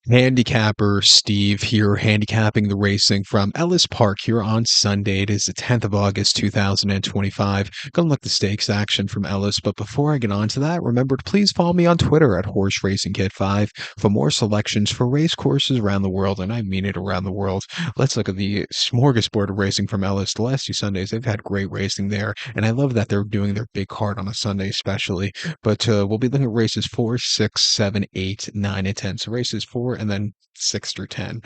Handicapper Steve here, handicapping the racing from Ellis Park here on Sunday. It is the 10th of August, 2025. Gonna look the stakes action from Ellis, but before I get on to that, remember to please follow me on Twitter at Horse Racing Kid 5 for more selections for race courses around the world, and I mean it around the world. Let's look at the smorgasbord of racing from Ellis. The last two Sundays, they've had great racing there, and I love that they're doing their big card on a Sunday, especially. But we'll be looking at races 4, 6, 7, 8, 9, and 10. So races 4 and then 6 through 10.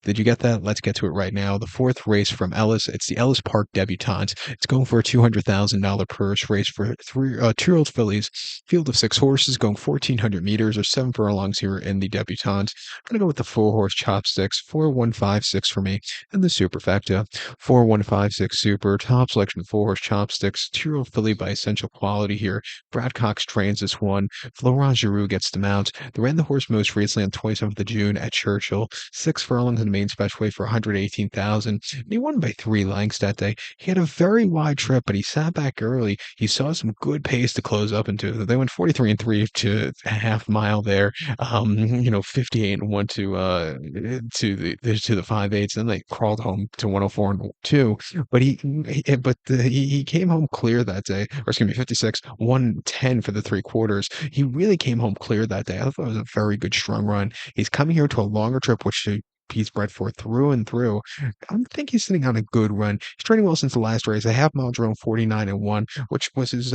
Did you get that? Let's get to it right now. The fourth race from Ellis. It's the Ellis Park Debutante. It's going for a $200,000 purse race for three two-year-old fillies. Field of six horses going 1,400 meters or 7 furlongs here in the Debutante. I'm going to go with the four-horse chopsticks, 4156 for me, and the superfecta. 4156 super, top selection of four-horse chopsticks, two-year-old filly by essential quality here. Brad Cox trains this one. Florent Giroux gets the mount. They ran the horse most recently on 27th of June at Churchill. 6 furlongs in the main special weight for 118,000. And he won by 3 lengths that day. He had a very wide trip, but he sat back early. He saw some good pace to close up into. They went 43 and 3 to a half mile there. 58 and 1 to the 5/8. Then they crawled home to 104 and 2. But he came home clear that day, or excuse me, 56, 110 for the three quarters. He really came home clear that day. I thought it was a very good strong run. He's coming here to a longer trip, which he's bred for through and through. I think he's sitting on a good run. He's training well since the last race. A half mile drone 49 and 1, which was his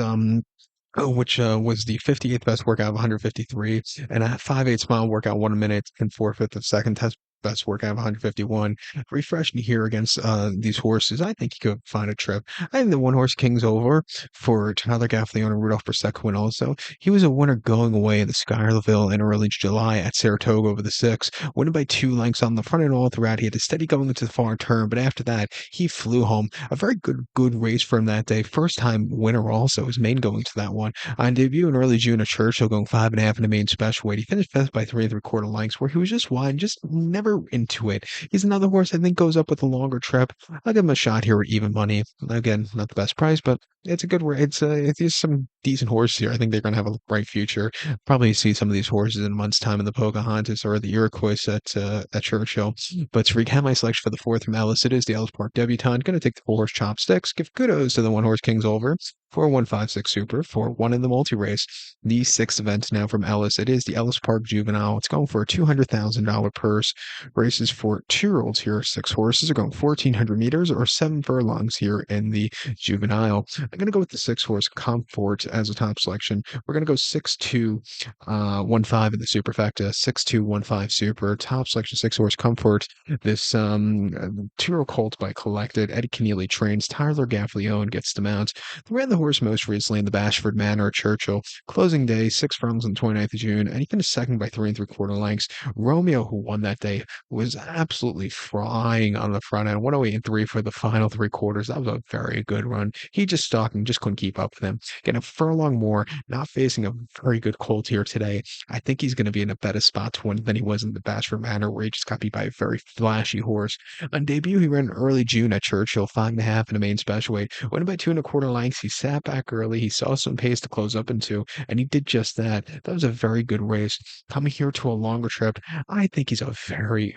which was the 58th best workout of 153, and a 5/8 mile workout 1 minute and 4/5 of second test best workout of 151. Refreshing here against these horses. I think he could find a trip. I think the one horse King's Over for Tyler Gaffalione and Rudolph Bersequin also. He was a winner going away in the Schuylerville in early July at Saratoga over the 6, winning by 2 lengths on the front and all throughout. He had a steady going into the far turn, but after that, he flew home. A very good race for him that day. First time winner also, his main going to that one. On debut in early June at Churchill, going 5.5 in the main special weight. He finished fifth by 3 3/4 lengths, where he was just wide, just never into it. He's another horse I think goes up with a longer trip. I'll give him a shot here at even money. Again, not the best price, but it's a good race. It's some decent horses here. I think they're going to have a bright future. Probably see some of these horses in a month's time in the Pocahontas or the Iroquois at Churchill. But to recap my selection for the fourth from Ellis, it is the Ellis Park Debutante. Going to take the four-horse chopsticks. Give kudos to the one-horse King's Over. 4156 Super for 1 in the multi-race. The sixth event now from Ellis. It is the Ellis Park Juvenile. It's going for a $200,000 purse. Races for two-year-olds here. Six horses are going 1,400 meters or 7 furlongs here in the Juvenile. I'm going to go with the six-horse Comfort as a top selection. We're going to go 6-2-1-5 in the superfecta. 6-2-1-5 super. Top selection, six-horse Comfort. This two-year-old colt by Collected. Eddie Keneally trains. Tyler Gaffalione gets the mount. They ran the horse most recently in the Bashford Manor at Churchill. Closing day, 6 furlongs on the 29th of June, and he finished second by 3 3/4 lengths. Romeo, who won that day, was absolutely flying on the front end. 108 and 3 for the final three quarters. That was a very good run. He just stalked and just couldn't keep up with him. Getting a furlong more, not facing a very good colt here today. I think he's going to be in a better spot to win than he was in the Bashford Manor, where he just got beat by a very flashy horse. On debut, he ran early June at Churchill, 5.5 in the main special weight. Went by 2 1/4 lengths. He sat back early. He saw some pace to close up into, and he did just that. That was a very good race. Coming here to a longer trip, I think he's a very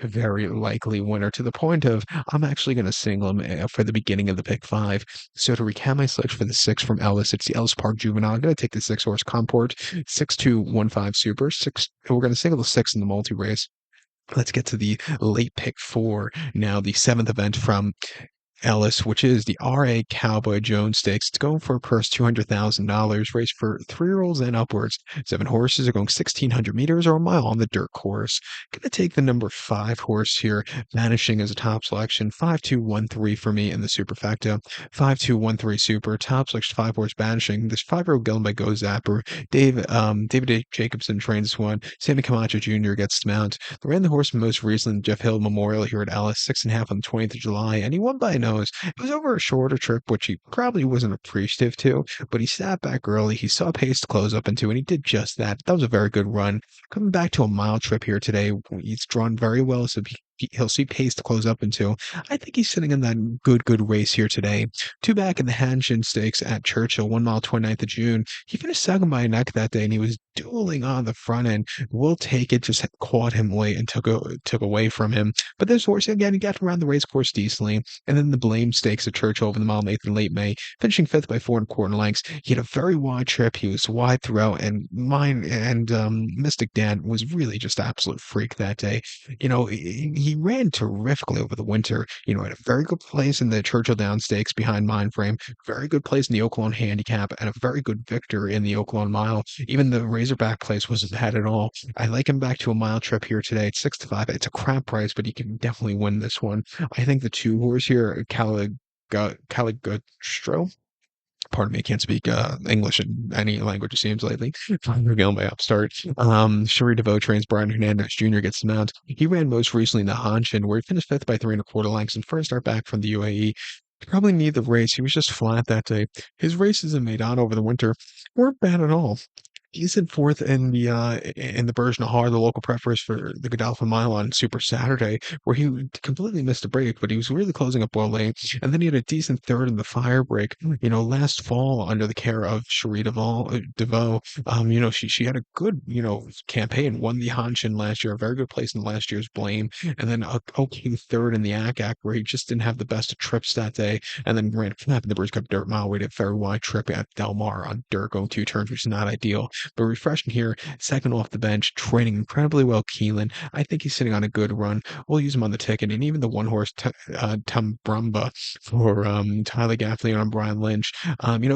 likely winner, to the point of I'm actually going to single him for the beginning of the pick five. So to recap my selection for the six from Ellis, it's the Ellis Park Juvenile. I'm going to take the six-horse Comport, 6-2-1-5 Super. We're going to single the six in the multi-race. Let's get to the late pick four. Now, the seventh event from Ellis, which is the RA Cowboy Jones Stakes. It's going for a purse $200,000, race for three-year-olds and upwards. 7 horses are going 1,600 meters or a mile on the dirt course. Gonna take the number 5 horse here, Vanishing as a top selection. 5-2-1-3 for me in the superfecta. 5-2-1-3 super, top selection 5 horse Vanishing. This 5-year-old Gillen by Go Zapper. David A. Jacobson trains this one. Sammy Camacho Jr. gets the mount. They ran the horse most recently, Jeff Hill Memorial here at Ellis, 6.5 on the 20th of July, and he won by a nose. It was over a shorter trip, which he probably wasn't appreciative to, but he sat back early. He saw pace to close up into, and he did just that. That was a very good run. Coming back to a mile trip here today, he's drawn very well, so he'll see pace to close up into. I think he's sitting in that good race here today. Two back in the Hanshin Stakes at Churchill, 1 mile, 29th of June. He finished second by a neck that day, and he was dueling on the front end. Will Take It just caught him late and took away from him. But this horse, again, he got around the race course decently. And then the Blame Stakes at Churchill over the mile and eighth in late May, finishing fifth by 4 1/4 lengths. He had a very wide trip. He was wide throughout, and mine and Mystic Dan was really just absolute freak that day. He ran terrifically over the winter. Had a very good place in the Churchill Down Stakes behind Mindframe, very good place in the Oaklawn Handicap, and a very good victor in the Oaklawn Mile. Even the Razorback place wasn't bad at all. I like him back to a mile trip here today at 6 to 5. It's a crap price, but he can definitely win this one. I think the two horse here, Caligostro. Pardon me, I can't speak English in any language, it seems lately. I'm revealing my upstart. Cherie DeVoe trains Brian Hernandez Jr. gets the mount. He ran most recently in the Hanshin, where he finished fifth by 3 1/4 lengths and first start back from the UAE. Probably need the race. He was just flat that day. His races in Maidan over the winter weren't bad at all. He's in fourth in the Berge-Nahar, the local preference for the Godolphin Mile on Super Saturday, where he completely missed a break, but he was really closing up well late. And then he had a decent third in the fire break, last fall under the care of Cherie DeVoe. She had a good, campaign, won the Hanshin last year, a very good place in last year's Blame, and then a okay third in the ACAC, where he just didn't have the best of trips that day, and then ran flat in the British Cup Dirt Mile. We did a very wide trip at Del Mar on dirt going 2 turns, which is not ideal. But refreshing here, second off the bench, training incredibly well. Keelan, I think he's sitting on a good run. We'll use him on the ticket, and even the one horse Tumbrumba for Tyler Gaffney and Brian Lynch.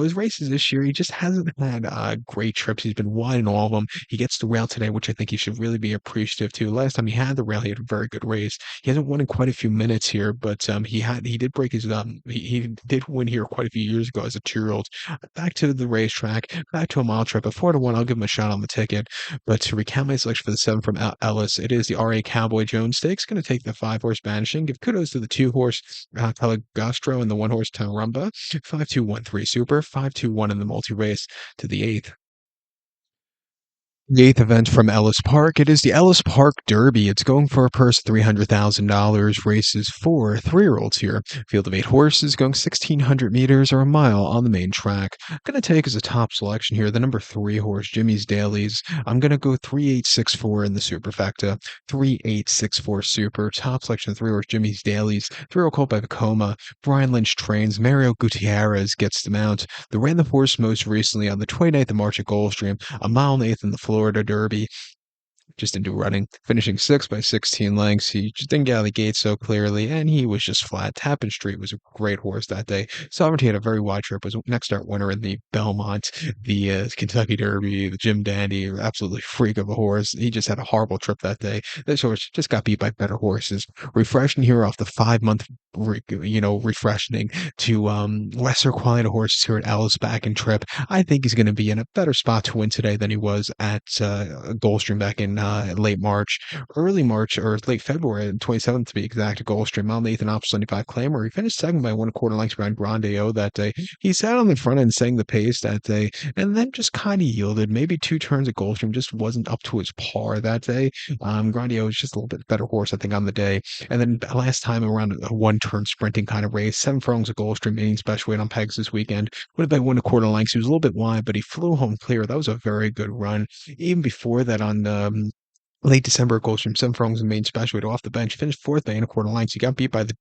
His races this year, he just hasn't had great trips. He's been wide in all of them. He gets the rail today, which I think he should really be appreciative to. Last time he had the rail, he had a very good race. He hasn't won in quite a few minutes here, but he did break his he did win here quite a few years ago as a 2-year-old. Back to the racetrack, back to a mile trip, a 4 to 1. I'll give him a shot on the ticket. But to recount my selection for the 7 from Ellis, it is the RA Cowboy Jones Stakes. Going to take the 5-horse Banishing. Give kudos to the 2-horse Caligostro and the 1-horse Tarumba. 5-2-1-3 Super. 5-2-1 in the multi race to the 8th. The 8th event from Ellis Park. It is the Ellis Park Derby. It's going for a purse of $300,000. Races for 3-year-olds here. Field of 8 horses going 1,600 meters or a mile on the main track. I'm going to take as a top selection here the number 3 horse, Jimmy's Dailies. I'm going to go 3864 in the superfecta. 3864 super. Top selection 3 horse, Jimmy's Dailies. 3-year-old colt by Vacoma. Brian Lynch trains. Mario Gutierrez gets the mount. The ran the horse most recently on the 29th of March at Gulfstream. A mile and 8th in the Florida Derby. Just into running, finishing 6 by 16 lengths. He just didn't get out of the gate so clearly, and he was just flat. Tappan Street was a great horse that day. Sovereignty had a very wide trip, was next start winner in the Belmont, the Kentucky Derby, the Jim Dandy, absolutely freak of a horse. He just had a horrible trip that day. This horse just got beat by better horses. Refreshing here off the 5-month, refreshing to lesser quality horses here at Ellis back in trip. I think he's going to be in a better spot to win today than he was at Gulfstream back in late March, early March, or late February, 27th to be exact, at Gulfstream. Mount Nathan Ops 75 Claimer. He finished second by 1/4 lengths behind Grande O that day. He sat on the front end setting the pace that day, and then just kind of yielded. Maybe 2 turns at Gulfstream just wasn't up to his par that day. Grande O was just a little bit better horse, I think, on the day. And then last time around a 1-turn sprinting kind of race, 7 furlongs at Gulfstream, meaning special weight on pegs this weekend. Went by 1/4 lengths. He was a little bit wide, but he flew home clear. That was a very good run. Even before that, on late December at Gulfstream, 7 furlongs in main special weight off the bench, finished 4th by 1/4 lengths. He got beat by the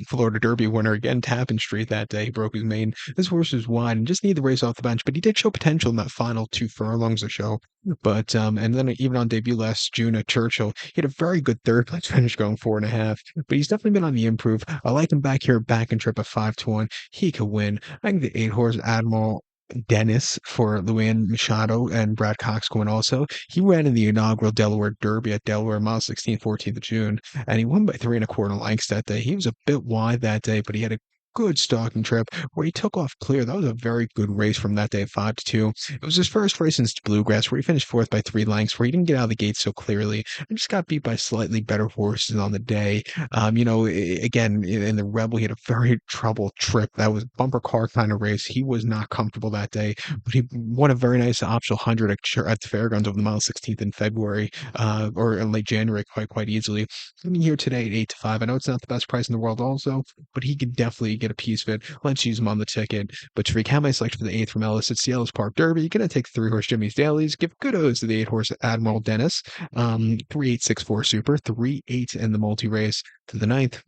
Florida Derby winner again, Tappan Street that day. He broke his mane. This horse was wide and just needed the race off the bench, but he did show potential in that final 2 furlongs or so. But and then even on debut last June at Churchill, he had a very good third place finish going 4.5. But he's definitely been on the improve. I like him back here, back in trip at 5-1. He could win. I think the 8-horse Admiral Dennis for Luann Machado and Brad Cox going also. He ran in the inaugural Delaware Derby at Delaware, mile 16, 14th of June, and he won by 3 1/4 lengths that day. He was a bit wide that day, but he had a good stalking trip where he took off clear. That was a very good race from that day, 5-2. It was his first race since Bluegrass, where he finished fourth by 3 lengths, where he didn't get out of the gate so clearly and just got beat by slightly better horses on the day. Again, in the Rebel, he had a very troubled trip. That was bumper car kind of race. He was not comfortable that day, but he won a very nice optional 100 at the Fairgrounds over the mile 16th in February, or in late January, quite easily. Coming here today at 8-5. I know it's not the best price in the world, also, but he could definitely get a piece of it. Let's use him on the ticket. But to recap my selection for the eighth from Ellis, it's the Ellis Park Derby. You're going to take the 3 horse Jimmy's Dailies. Give kudos to the 8 horse Admiral Dennis. 3864 Super, 3-8 in the multi race to the ninth.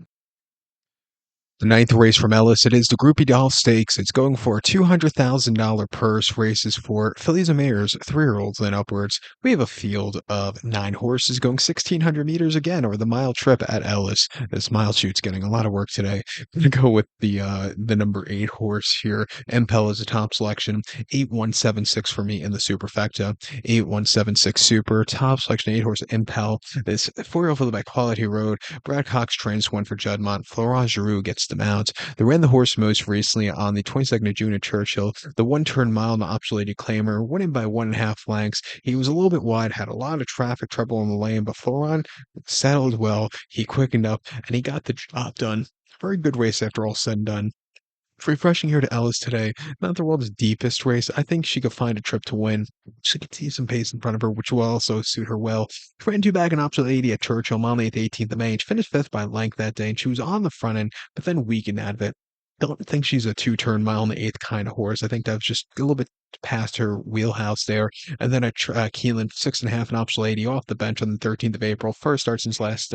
The ninth race from Ellis, it is the Groupie Stakes. It's going for a $200,000 purse. Races for fillies and mares, 3-year-olds and upwards. We have a field of 9 horses going 1,600 meters again over the mile trip at Ellis. This mile shoot's getting a lot of work today. I'm going to go with the number 8 horse here. Impel is a top selection. 8176 for me in the superfecta. 8176 super. Top selection 8 horse Impel. This 4-year-old for the Quality Road. Brad Cox trains one for Juddmonte. Florent Giroux gets the mount. They ran the horse most recently on the 22nd of June at Churchill. The one-turn mile in the Opulated Claimer, winning by 1.5 lengths. He was a little bit wide, had a lot of traffic trouble in the lane, but Florent settled well. He quickened up, and he got the job done. Very good race after all said and done. Refreshing here to Ellis today. Not the world's deepest race. I think she could find a trip to win. She could see some pace in front of her, which will also suit her well. She ran 2 back in optional 80 at Churchill, mile 8th, 18th of May. She finished 5th by length that day, and she was on the front end, but then weakened out of it. Don't think she's a 2-turn mile in the 8th kind of horse. I think that was just a little bit past her wheelhouse there. And then at Keeneland, 6.5 and optional 80 off the bench on the 13th of April. First start since last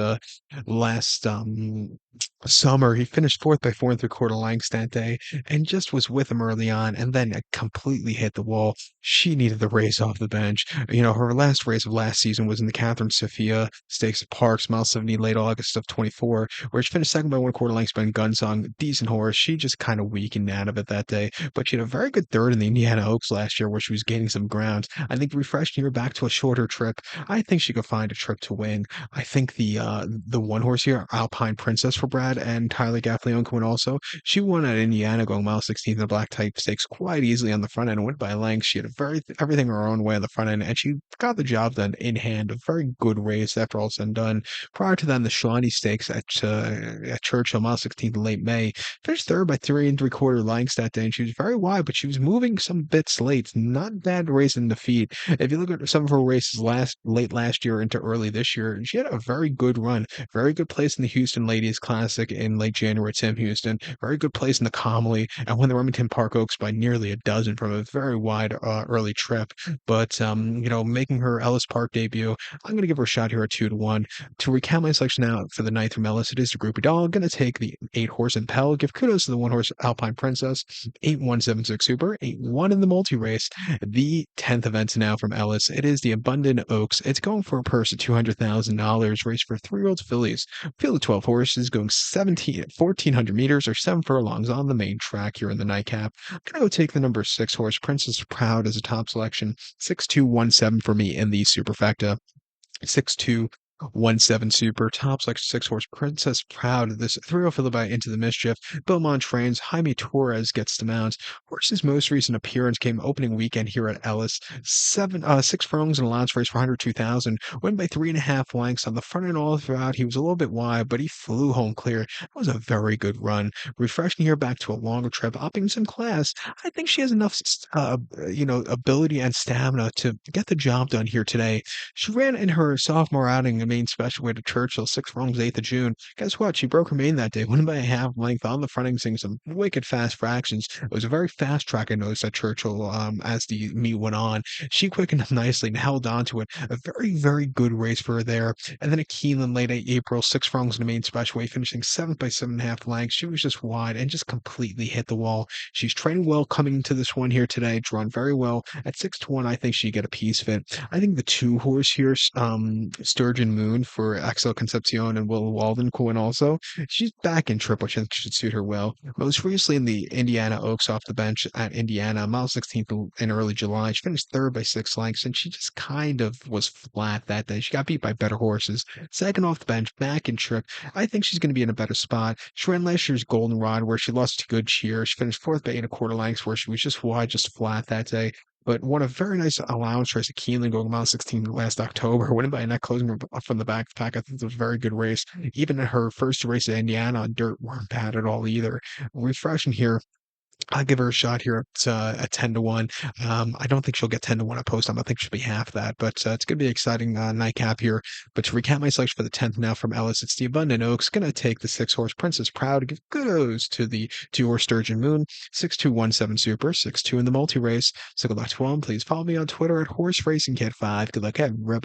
summer. He finished 4th by 4 3/4 lengths that day and just was with him early on and then completely hit the wall. She needed the race off the bench. Her last race of last season was in the Catherine Sophia Stakes at Parks, mile 70, late August of 24, where she finished second by 1/4 lengths behind Gunsong. Decent horse. She just kind of weakened out of it that day, but she had a very good third in the Indiana Oaks last year where she was gaining some ground. I think refreshing her back to a shorter trip. I think she could find a trip to win. I think the one horse here, Alpine Princess for Brad and Tyler Gaffleone can win also. She won at Indiana going mile 16th in the Black Type Stakes quite easily on the front end and went by length. She had everything her own way on the front end, and she got the job done in hand. A very good race after all said and done. Prior to that, the Shawnee Stakes at Churchill, mile 16th in late May, finished third by 3 3/4 lengths that day, and she was very wide, but she was moving some bits late. Not bad race in defeat. If you look at some of her races late last year into early this year, she had a very good run. Very good place in the Houston Ladies Classic in late January, Tim Houston. Very good place in the Comely, and won the Remington Park Oaks by nearly a dozen from a very wide early trip. But making her Ellis Park debut, I'm going to give her a shot here at 2-1. To recount my selection now for the ninth from Ellis, it is the Groupie Dog. Going to take the 8 horse Impel. Give kudos to the 1 horse Alpine Princess. 8176 Super. 8-1 in the multi race. The 10th event now from Ellis. It is the Abundant Oaks. It's going for a purse of $200,000. Race for 3-year-old fillies. Field of 12 horses going 1,400 meters or 7 furlongs on the main track here in the nightcap. I'm going to go take the number 6 horse Princess Proud as a top selection. 6217 for me in the superfecta. 6217 Super, top selection 6 horse Princess Proud. This 3-year-old filly by Into the Mischief. Beaumont trains. Jaime Torres gets the mount. Horse's most recent appearance came opening weekend here at Ellis. 6 furlongs and a allowance race for 102,000. Went by 3.5 lengths on the front and all throughout. He was a little bit wide, but he flew home clear. That was a very good run. Refreshing here back to a longer trip, upping some class. I think she has enough, ability and stamina to get the job done here today. She ran in her sophomore outing a main special weight at Churchill, 6 furlongs, 8th of June. Guess what? She broke her main that day, winning by a half length on the fronting, seeing some wicked fast fractions. It was a very fast track, I noticed, at Churchill as the meet went on. She quickened up nicely and held on to it. A very, very good race for her there. And then at Keeneland, late April, 6 furlongs in the main special weight, finishing 7th by 7.5 lengths. She was just wide and just completely hit the wall. She's training well coming into this one here today. Drawn very well. At 6-1, I think she get a piece of it. I think the 2 horse here, Sturgeon Moon for Axel Concepcion and Will Walden Quinn also. She's back in trip, which I think should suit her well. Most recently in the Indiana Oaks off the bench at Indiana, mile 16th in early July. She finished third by 6 lengths, and she just kind of was flat that day. She got beat by better horses. Second off the bench, back in trip. I think she's going to be in a better spot. She ran last year's Goldenrod, where she lost to Good Cheer. She finished fourth by 8 1/4 lengths, where she was just wide, just flat that day. But won a very nice allowance race at Keeneland going mile 16 last October, winning by a net closing from the back pack. I think it was a very good race. Even in her first race at Indiana on dirt weren't bad at all either. Refreshing here, I'll give her a shot here at 10 to 1. I don't think she'll get 10 to 1 at post time. I think she'll be half that, but it's going to be an exciting nightcap here. But to recap my selection for the 10th now from Ellis, it's the Abundant Oaks. Going to take the 6 horse Princess Proud. Give kudos to the 2 horse Sturgeon Moon. 6217 Super, 6-2 in the multi race. So good luck to one. Please follow me on Twitter at Horse Racing Kid 5. Good luck, everybody.